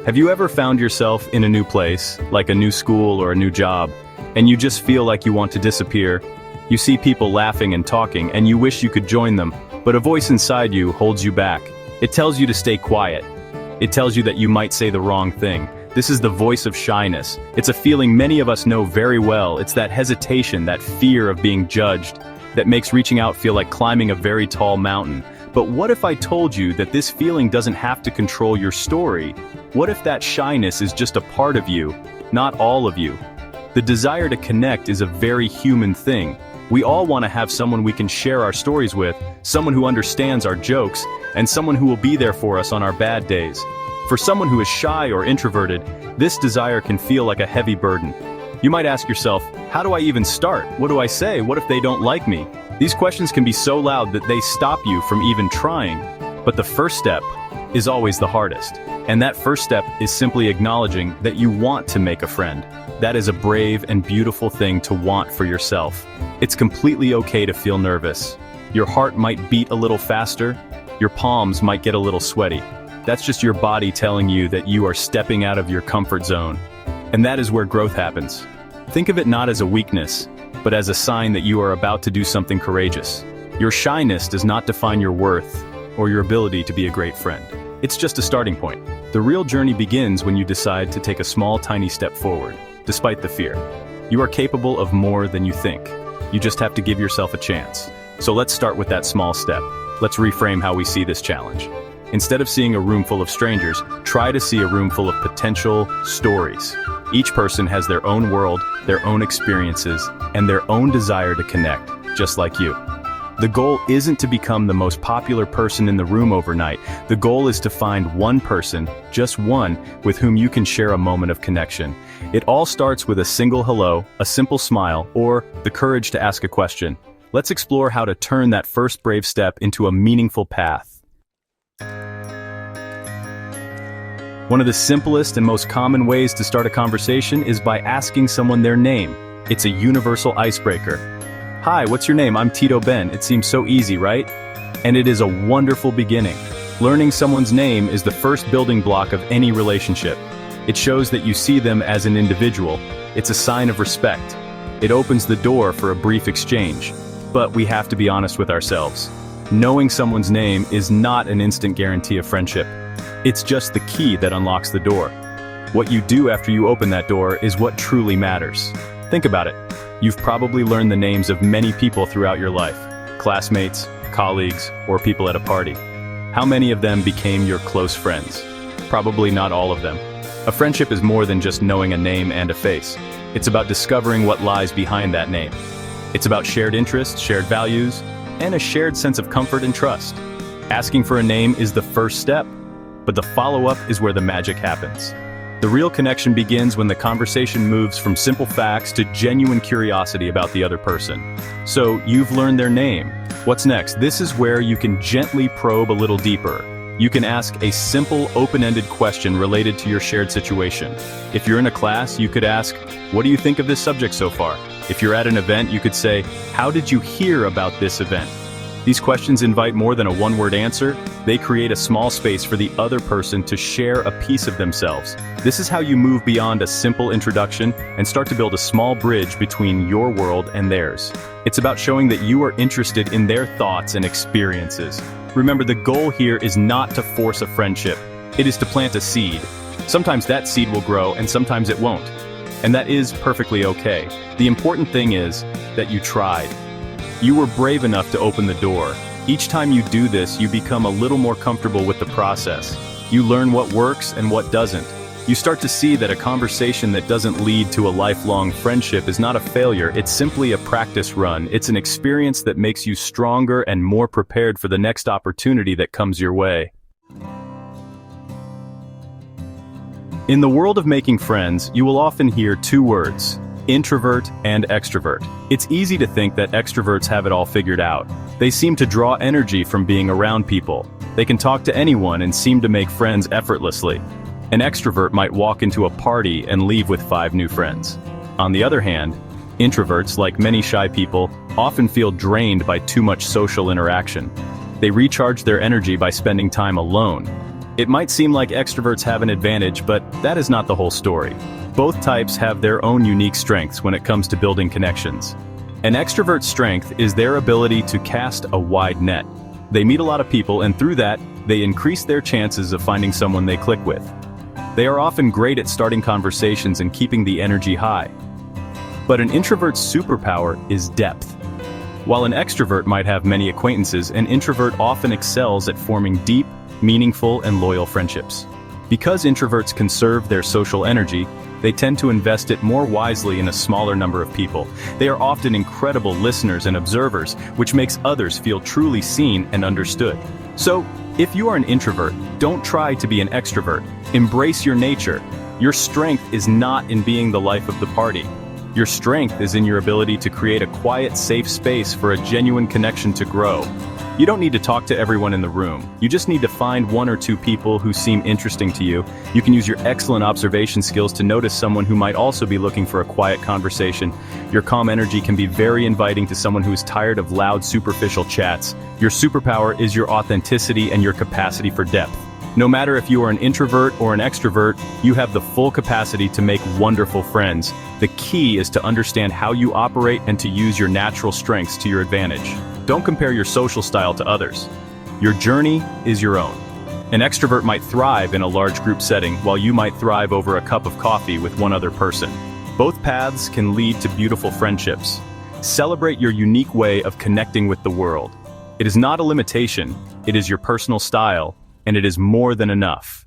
Have you ever found yourself in a new place, like a new school or a new job, and you just feel like you want to disappear? You see people laughing and talking, and you wish you could join them, but a voice inside you holds you back. It tells you to stay quiet. It tells you that you might say the wrong thing. This is the voice of shyness. It's a feeling many of us know very well. It's that hesitation, that fear of being judged, that makes reaching out feel like climbing a very tall mountain. But what if I told you that this feeling doesn't have to control your story? What if that shyness is just a part of you, not all of you? The desire to connect is a very human thing. We all want to have someone we can share our stories with, someone who understands our jokes, and someone who will be there for us on our bad days. For someone who is shy or introverted, this desire can feel like a heavy burden. You might ask yourself, how do I even start? What do I say? What if they don't like me? These questions can be so loud that they stop you from even trying. But the first step is always the hardest. And that first step is simply acknowledging that you want to make a friend. That is a brave and beautiful thing to want for yourself. It's completely okay to feel nervous. Your heart might beat a little faster. Your palms might get a little sweaty. That's just your body telling you that you are stepping out of your comfort zone. And that is where growth happens. Think of it not as a weakness, but as a sign that you are about to do something courageous. Your shyness does not define your worth or your ability to be a great friend. It's just a starting point. The real journey begins when you decide to take a small, tiny step forward, despite the fear. You are capable of more than you think. You just have to give yourself a chance. So let's start with that small step. Let's reframe how we see this challenge. Instead of seeing a room full of strangers, try to see a room full of potential stories. Each person has their own world, their own experiences, and their own desire to connect, just like you. The goal isn't to become the most popular person in the room overnight. The goal is to find one person, just one, with whom you can share a moment of connection. It all starts with a single hello, a simple smile, or the courage to ask a question. Let's explore how to turn that first brave step into a meaningful path. One of the simplest and most common ways to start a conversation is by asking someone their name. It's a universal icebreaker. Hi, what's your name? I'm Tito Ben. It seems so easy, right? And it is a wonderful beginning. Learning someone's name is the first building block of any relationship. It shows that you see them as an individual. It's a sign of respect. It opens the door for a brief exchange. But we have to be honest with ourselves. Knowing someone's name is not an instant guarantee of friendship. It's just the key that unlocks the door. What you do after you open that door is what truly matters. Think about it. You've probably learned the names of many people throughout your life. Classmates, colleagues, or people at a party. How many of them became your close friends? Probably not all of them. A friendship is more than just knowing a name and a face. It's about discovering what lies behind that name. It's about shared interests, shared values, and a shared sense of comfort and trust. Asking for a name is the first step, but the follow-up is where the magic happens. The real connection begins when the conversation moves from simple facts to genuine curiosity about the other person. So, you've learned their name. What's next? This is where you can gently probe a little deeper. You can ask a simple, open-ended question related to your shared situation. If you're in a class, you could ask, what do you think of this subject so far? If you're at an event, you could say, how did you hear about this event? These questions invite more than a one-word answer. They create a small space for the other person to share a piece of themselves. This is how you move beyond a simple introduction and start to build a small bridge between your world and theirs. It's about showing that you are interested in their thoughts and experiences. Remember, the goal here is not to force a friendship. It is to plant a seed. Sometimes that seed will grow and sometimes it won't. And that is perfectly okay. The important thing is that you tried. You were brave enough to open the door. Each time you do this, you become a little more comfortable with the process. You learn what works and what doesn't. You start to see that a conversation that doesn't lead to a lifelong friendship is not a failure. It's simply a practice run. It's an experience that makes you stronger and more prepared for the next opportunity that comes your way. In the world of making friends, you will often hear two words: introvert and extrovert. It's easy to think that extroverts have it all figured out. They seem to draw energy from being around people. They can talk to anyone and seem to make friends effortlessly. An extrovert might walk into a party and leave with 5 new friends. On the other hand, introverts, like many shy people, often feel drained by too much social interaction. They recharge their energy by spending time alone. It might seem like extroverts have an advantage, but that is not the whole story. Both types have their own unique strengths when it comes to building connections. An extrovert's strength is their ability to cast a wide net. They meet a lot of people, and through that, they increase their chances of finding someone they click with. They are often great at starting conversations and keeping the energy high. But an introvert's superpower is depth. While an extrovert might have many acquaintances, an introvert often excels at forming deep, meaningful, and loyal friendships. Because introverts conserve their social energy, they tend to invest it more wisely in a smaller number of people. They are often incredible listeners and observers, which makes others feel truly seen and understood. So, if you are an introvert, don't try to be an extrovert. Embrace your nature. Your strength is not in being the life of the party. Your strength is in your ability to create a quiet, safe space for a genuine connection to grow. You don't need to talk to everyone in the room. You just need to find one or two people who seem interesting to you. You can use your excellent observation skills to notice someone who might also be looking for a quiet conversation. Your calm energy can be very inviting to someone who is tired of loud, superficial chats. Your superpower is your authenticity and your capacity for depth. No matter if you are an introvert or an extrovert, you have the full capacity to make wonderful friends. The key is to understand how you operate and to use your natural strengths to your advantage. Don't compare your social style to others. Your journey is your own. An extrovert might thrive in a large group setting, while you might thrive over a cup of coffee with one other person. Both paths can lead to beautiful friendships. Celebrate your unique way of connecting with the world. It is not a limitation, it is your personal style, and it is more than enough.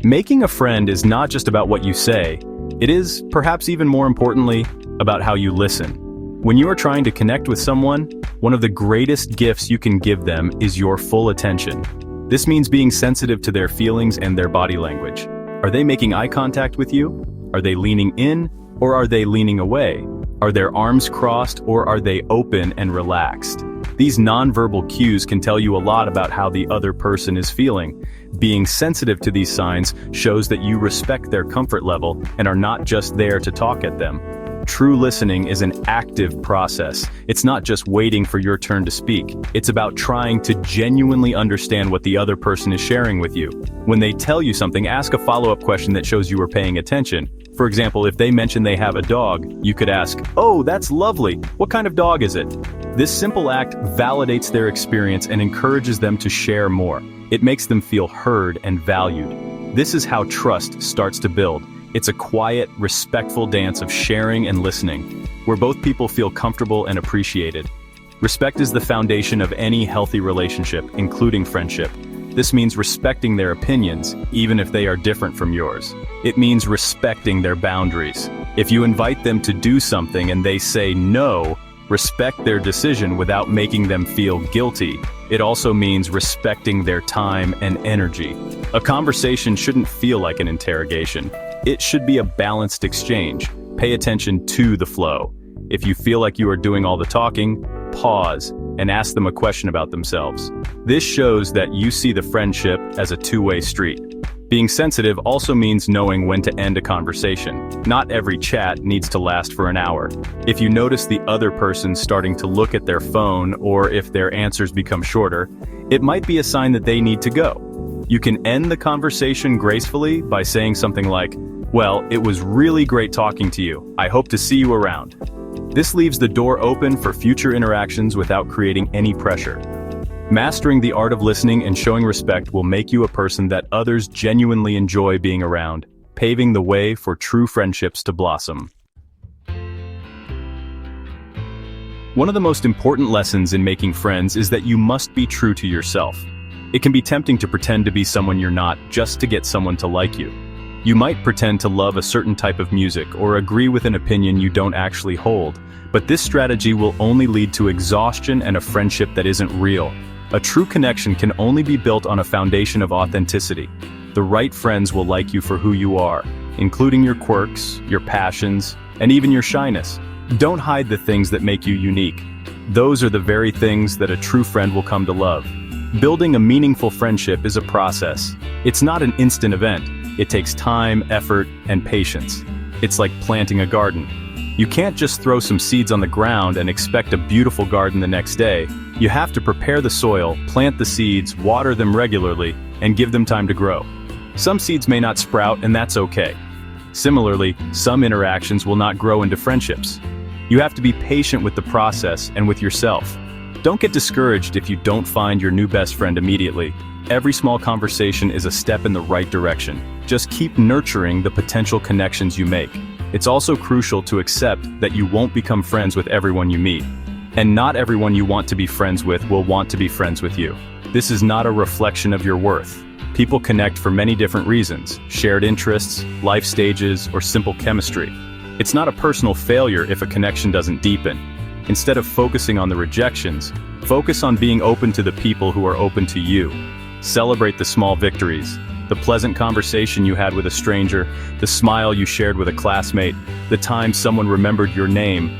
Making a friend is not just about what you say, it is, perhaps even more importantly, about how you listen. When you are trying to connect with someone, one of the greatest gifts you can give them is your full attention. This means being sensitive to their feelings and their body language. Are they making eye contact with you? Are they leaning in, or are they leaning away? Are their arms crossed, or are they open and relaxed? These nonverbal cues can tell you a lot about how the other person is feeling. Being sensitive to these signs shows that you respect their comfort level and are not just there to talk at them. True listening is an active process. It's not just waiting for your turn to speak. It's about trying to genuinely understand what the other person is sharing with you. When they tell you something, ask a follow-up question that shows you are paying attention. For example, if they mention they have a dog, you could ask, "Oh, that's lovely. What kind of dog is it?" This simple act validates their experience and encourages them to share more. It makes them feel heard and valued. This is how trust starts to build. It's a quiet, respectful dance of sharing and listening, where both people feel comfortable and appreciated. Respect is the foundation of any healthy relationship, including friendship. This means respecting their opinions, even if they are different from yours. It means respecting their boundaries. If you invite them to do something and they say no, respect their decision without making them feel guilty. It also means respecting their time and energy. A conversation shouldn't feel like an interrogation. It should be a balanced exchange. Pay attention to the flow. If you feel like you are doing all the talking, pause and ask them a question about themselves. This shows that you see the friendship as a two-way street. Being sensitive also means knowing when to end a conversation. Not every chat needs to last for an hour. If you notice the other person starting to look at their phone, or if their answers become shorter, it might be a sign that they need to go. You can end the conversation gracefully by saying something like, "Well, it was really great talking to you. I hope to see you around." This leaves the door open for future interactions without creating any pressure. Mastering the art of listening and showing respect will make you a person that others genuinely enjoy being around, paving the way for true friendships to blossom. One of the most important lessons in making friends is that you must be true to yourself. It can be tempting to pretend to be someone you're not just to get someone to like you. You might pretend to love a certain type of music or agree with an opinion you don't actually hold, but this strategy will only lead to exhaustion and a friendship that isn't real. A true connection can only be built on a foundation of authenticity. The right friends will like you for who you are, including your quirks, your passions, and even your shyness. Don't hide the things that make you unique. Those are the very things that a true friend will come to love. Building a meaningful friendship is a process. It's not an instant event. It takes time, effort, and patience. It's like planting a garden. You can't just throw some seeds on the ground and expect a beautiful garden the next day. You have to prepare the soil, plant the seeds, water them regularly, and give them time to grow. Some seeds may not sprout, and that's okay. Similarly, some interactions will not grow into friendships. You have to be patient with the process and with yourself. Don't get discouraged if you don't find your new best friend immediately. Every small conversation is a step in the right direction. Just keep nurturing the potential connections you make. It's also crucial to accept that you won't become friends with everyone you meet. And not everyone you want to be friends with will want to be friends with you. This is not a reflection of your worth. People connect for many different reasons: shared interests, life stages, or simple chemistry. It's not a personal failure if a connection doesn't deepen. Instead of focusing on the rejections, focus on being open to the people who are open to you. Celebrate the small victories, the pleasant conversation you had with a stranger, the smile you shared with a classmate, the time someone remembered your name.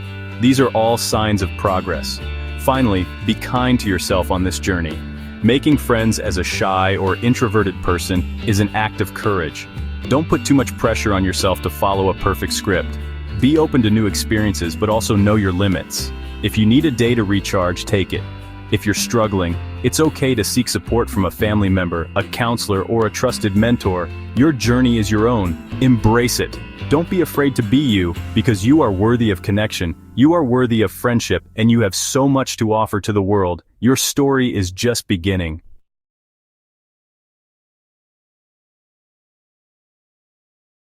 These are all signs of progress. Finally, be kind to yourself on this journey. Making friends as a shy or introverted person is an act of courage. Don't put too much pressure on yourself to follow a perfect script. Be open to new experiences, but also know your limits. If you need a day to recharge, take it. If you're struggling, it's okay to seek support from a family member, a counselor, or a trusted mentor. Your journey is your own. Embrace it. Don't be afraid to be you, because you are worthy of connection, you are worthy of friendship, and you have so much to offer to the world. Your story is just beginning.